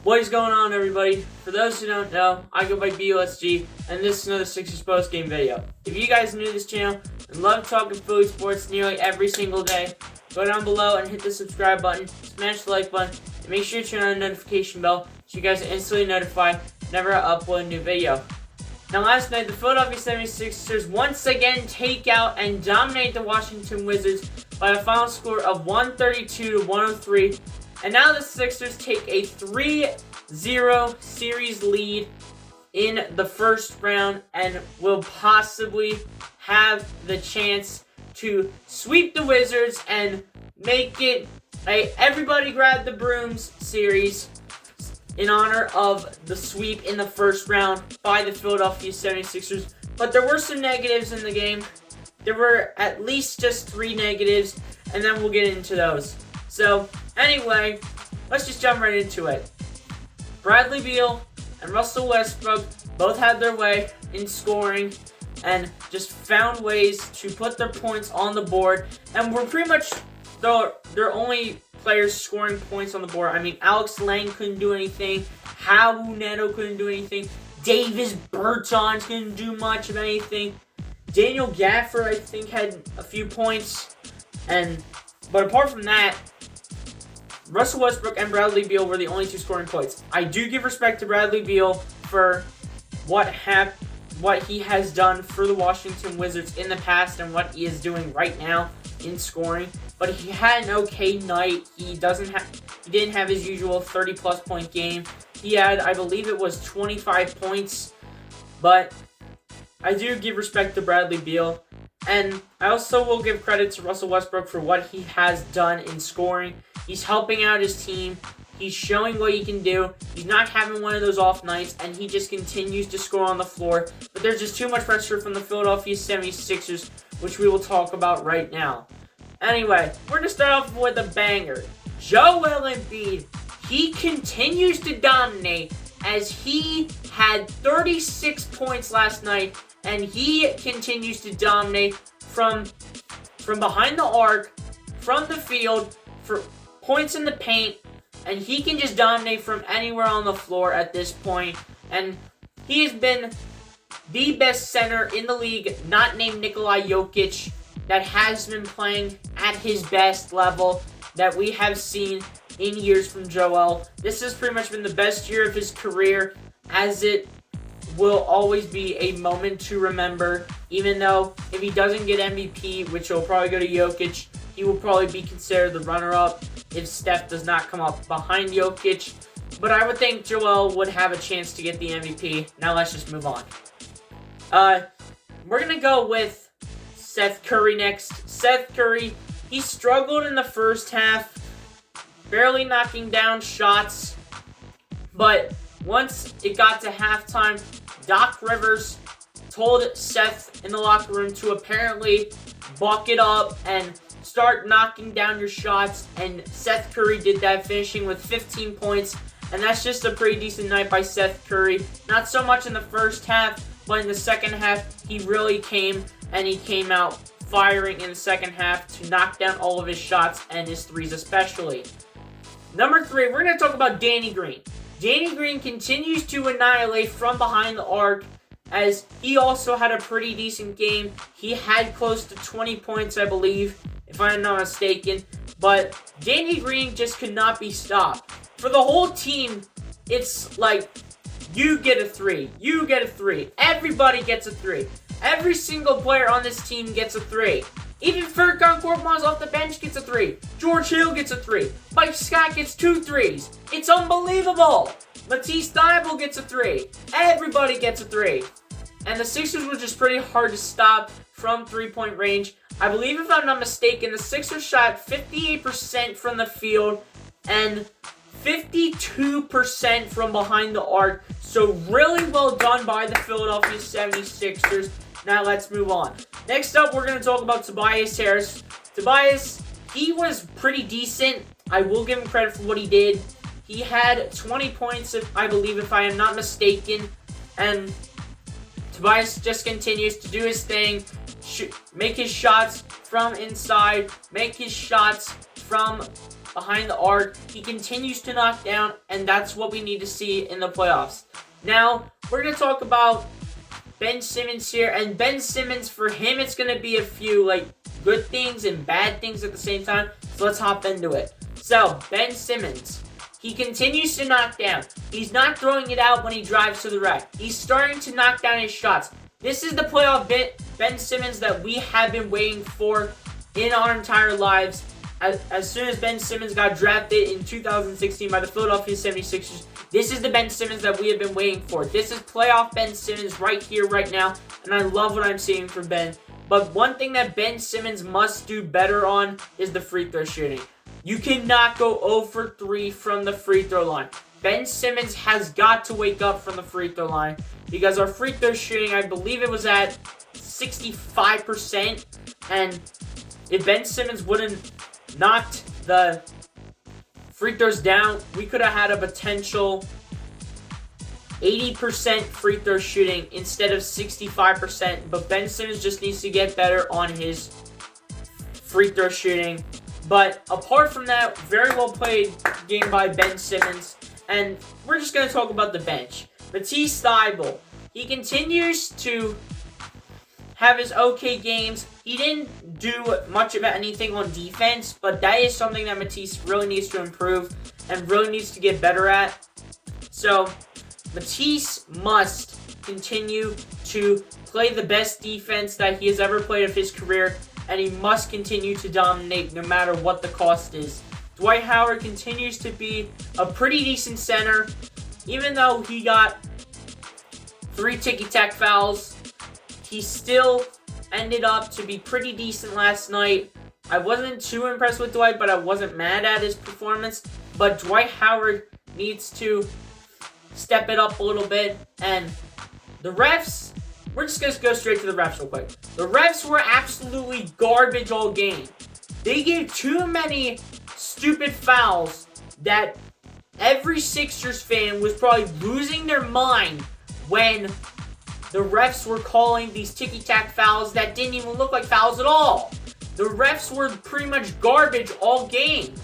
What is going on, everybody? For those who don't know, I go by BUSG, and this is another Sixers post-game video. If you guys are new to this channel and love talking Philly sports nearly every single day, go down below and hit the subscribe button, smash the like button, and make sure to turn on the notification bell so you guys are instantly notified whenever I upload a new video. Now, last night, the Philadelphia 76ers once again take out and dominate the Washington Wizards by a final score of 132-103. And now the Sixers take a 3-0 series lead in the first round and will possibly have the chance to sweep the Wizards and make it a everybody grab the brooms series in honor of the sweep in the first round by the Philadelphia 76ers. But there were some negatives in the game. There were at least just 3 negatives, and then we'll get into those. So, anyway, let's just jump right into it. Bradley Beal and Russell Westbrook both had their way in scoring and just found ways to put their points on the board, and were pretty much their only players scoring points on the board. I mean, Alex Lang couldn't do anything, Raul Neto couldn't do anything, Davis Bertans couldn't do much of anything, Daniel Gafford, I think, had a few points, but apart from that, Russell Westbrook and Bradley Beal were the only 2 scoring points. I do give respect to Bradley Beal for what he has done for the Washington Wizards in the past and what he is doing right now in scoring. But he had an okay night. He didn't have his usual 30-plus point game. He had, I believe it was 25 points. But I do give respect to Bradley Beal. And I also will give credit to Russell Westbrook for what he has done in scoring. He's helping out his team. He's showing what he can do. He's not having one of those off nights, and he just continues to score on the floor. But there's just too much pressure from the Philadelphia 76ers, which we will talk about right now. Anyway, we're going to start off with a banger. Joel Embiid, he continues to dominate as he had 36 points last night, and he continues to dominate from behind the arc, from the field, for points in the paint, and he can just dominate from anywhere on the floor at this point. And he has been the best center in the league, not named Nikola Jokic, that has been playing at his best level that we have seen in years from Joel. This has pretty much been the best year of his career, as it will always be a moment to remember, even though if he doesn't get MVP, which will probably go to Jokic, he will probably be considered the runner-up if Steph does not come up behind Jokic. But I would think Joel would have a chance to get the MVP. Now let's just move on. We're going to go with Seth Curry next. Seth Curry, he struggled in the first half, barely knocking down shots. But once it got to halftime, Doc Rivers told Seth in the locker room to apparently buck it up and start knocking down your shots, and Seth Curry did that, finishing with 15 points, and that's just a pretty decent night by Seth Curry. Not so much in the first half, but in the second half, he really came out firing in the second half to knock down all of his shots and his threes especially. Number 3, we're going to talk about Danny Green. Danny Green continues to annihilate from behind the arc, as he also had a pretty decent game. He had close to 20 points, I believe, if I'm not mistaken. But Danny Green just could not be stopped. For the whole team, it's like, you get a 3, you get a 3, everybody gets a 3. Every single player on this team gets a 3. Even Furkan Korkmaz off the bench gets a 3. George Hill gets a 3. Mike Scott gets 2 3s. It's unbelievable. Matisse Thybulle gets a 3. Everybody gets a 3. And the Sixers were just pretty hard to stop from 3-point range. I believe, if I'm not mistaken, the Sixers shot 58% from the field and 52% from behind the arc. So really well done by the Philadelphia 76ers. Now let's move on. Next up, we're going to talk about Tobias Harris. Tobias, he was pretty decent. I will give him credit for what he did. He had 20 points, I believe, if I am not mistaken. And Tobias just continues to do his thing, make his shots from inside, make his shots from behind the arc. He continues to knock down, and that's what we need to see in the playoffs. Now, we're going to talk about Ben Simmons here, and Ben Simmons, for him, it's going to be a few, good things and bad things at the same time, so let's hop into it. So, Ben Simmons, he continues to knock down. He's not throwing it out when he drives to the rack. He's starting to knock down his shots. This is the playoff Ben Simmons that we have been waiting for in our entire lives. As soon as Ben Simmons got drafted in 2016 by the Philadelphia 76ers, this is the Ben Simmons that we have been waiting for. This is playoff Ben Simmons right here, right now, and I love what I'm seeing from Ben. But one thing that Ben Simmons must do better on is the free throw shooting. You cannot go 0 for 3 from the free throw line. Ben Simmons has got to wake up from the free throw line because our free throw shooting, I believe it was at 65%, and if Ben Simmons wouldn't knocked the free throws down, we could have had a potential 80% free throw shooting instead of 65%, but Ben Simmons just needs to get better on his free throw shooting. But apart from that, very well played game by Ben Simmons, and we're just going to talk about the bench. Matisse Thybulle, he continues to have his okay games. He didn't do much of anything on defense, but that is something that Matisse really needs to improve and really needs to get better at. So, Matisse must continue to play the best defense that he has ever played of his career, and he must continue to dominate no matter what the cost is. Dwight Howard continues to be a pretty decent center, even though he got 3 ticky-tack fouls. He still ended up to be pretty decent last night. I wasn't too impressed with Dwight, but I wasn't mad at his performance. But Dwight Howard needs to step it up a little bit. And the refs, we're just going to go straight to the refs real quick. The refs were absolutely garbage all game. They gave too many stupid fouls that every Sixers fan was probably losing their mind when the refs were calling these ticky-tack fouls that didn't even look like fouls at all. The refs were pretty much garbage all game.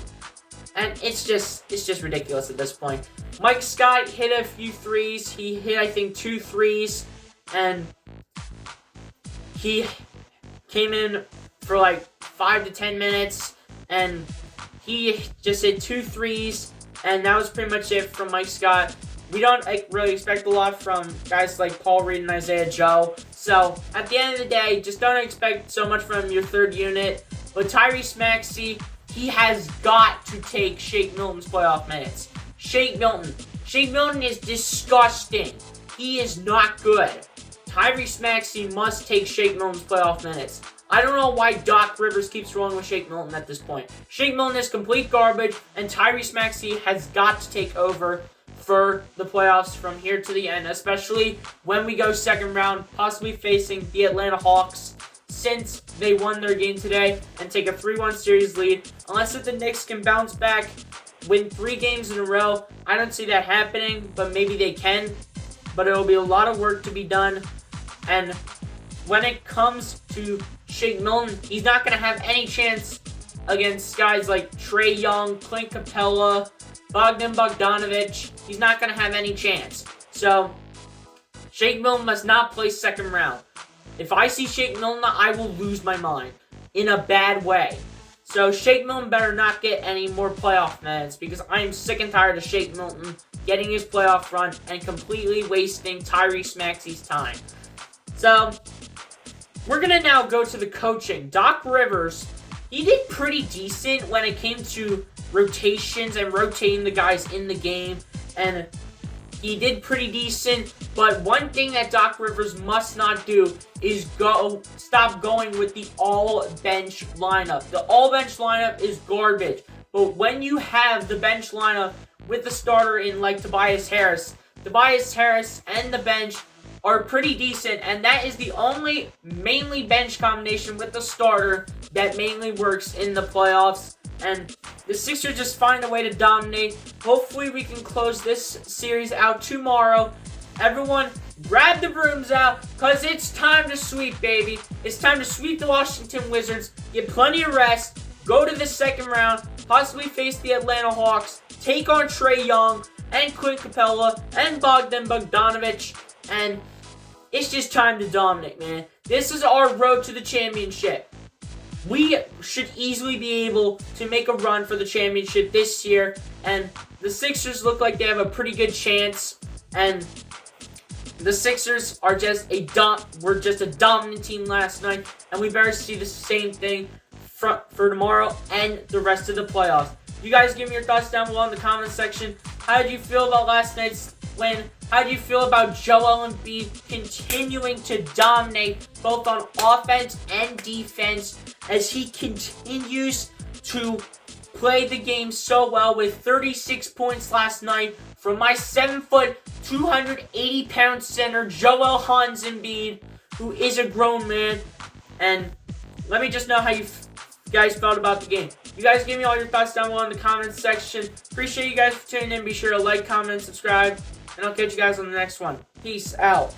And it's just ridiculous at this point. Mike Scott hit a few threes. He hit, I think, 2 threes. And he came in for 5 to 10 minutes. And he just hit 2 threes. And that was pretty much it from Mike Scott. We don't really expect a lot from guys like Paul Reed and Isaiah Joe. So, at the end of the day, just don't expect so much from your third unit. But Tyrese Maxey, he has got to take Shake Milton's playoff minutes. Shake Milton is disgusting. He is not good. Tyrese Maxey must take Shake Milton's playoff minutes. I don't know why Doc Rivers keeps rolling with Shake Milton at this point. Shake Milton is complete garbage, and Tyrese Maxey has got to take over for the playoffs from here to the end, especially when we go second round, possibly facing the Atlanta Hawks, since they won their game today and take a 3-1 series lead. Unless if the Knicks can bounce back, win 3 games in a row, I don't see that happening, but maybe they can. But it'll be a lot of work to be done, and when it comes to Shake Milton, he's not going to have any chance against guys like Trae Young, Clint Capella, Bogdan Bogdanovic. He's not going to have any chance. So, Shake Milton must not play second round. If I see Shake Milton, I will lose my mind in a bad way. So, Shake Milton better not get any more playoff minutes because I am sick and tired of Shake Milton getting his playoff run and completely wasting Tyrese Maxey's time. So, we're going to now go to the coaching. Doc Rivers, he did pretty decent when it came to rotations and rotating the guys in the game, and he did pretty decent. But one thing that Doc Rivers must not do is stop going with the all-bench lineup. The all-bench lineup is garbage. But when you have the bench lineup with the starter in Tobias Harris and the bench are pretty decent, and that is the only mainly bench combination with the starter that mainly works in the playoffs. And the Sixers just find a way to dominate. Hopefully we can close this series out tomorrow. Everyone, grab the brooms out, because it's time to sweep, baby. It's time to sweep the Washington Wizards, get plenty of rest, go to the second round, possibly face the Atlanta Hawks, take on Trae Young and Clint Capella and Bogdan Bogdanovic, and it's just time to dominate, man. This is our road to the championship. We should easily be able to make a run for the championship this year, and the Sixers look like they have a pretty good chance, and the Sixers are were just a dominant team last night, and we better see the same thing for tomorrow and the rest of the playoffs. You guys give me your thoughts down below in the comment section. How did you feel about last night's win? How do you feel about Joel Embiid continuing to dominate both on offense and defense as he continues to play the game so well with 36 points last night from my 7-foot, 280-pound center, Joel Hans Embiid, who is a grown man. And let me just know how you guys felt about the game. You guys give me all your thoughts down below in the comments section. Appreciate you guys for tuning in. Be sure to like, comment, and subscribe. And I'll catch you guys on the next one. Peace out.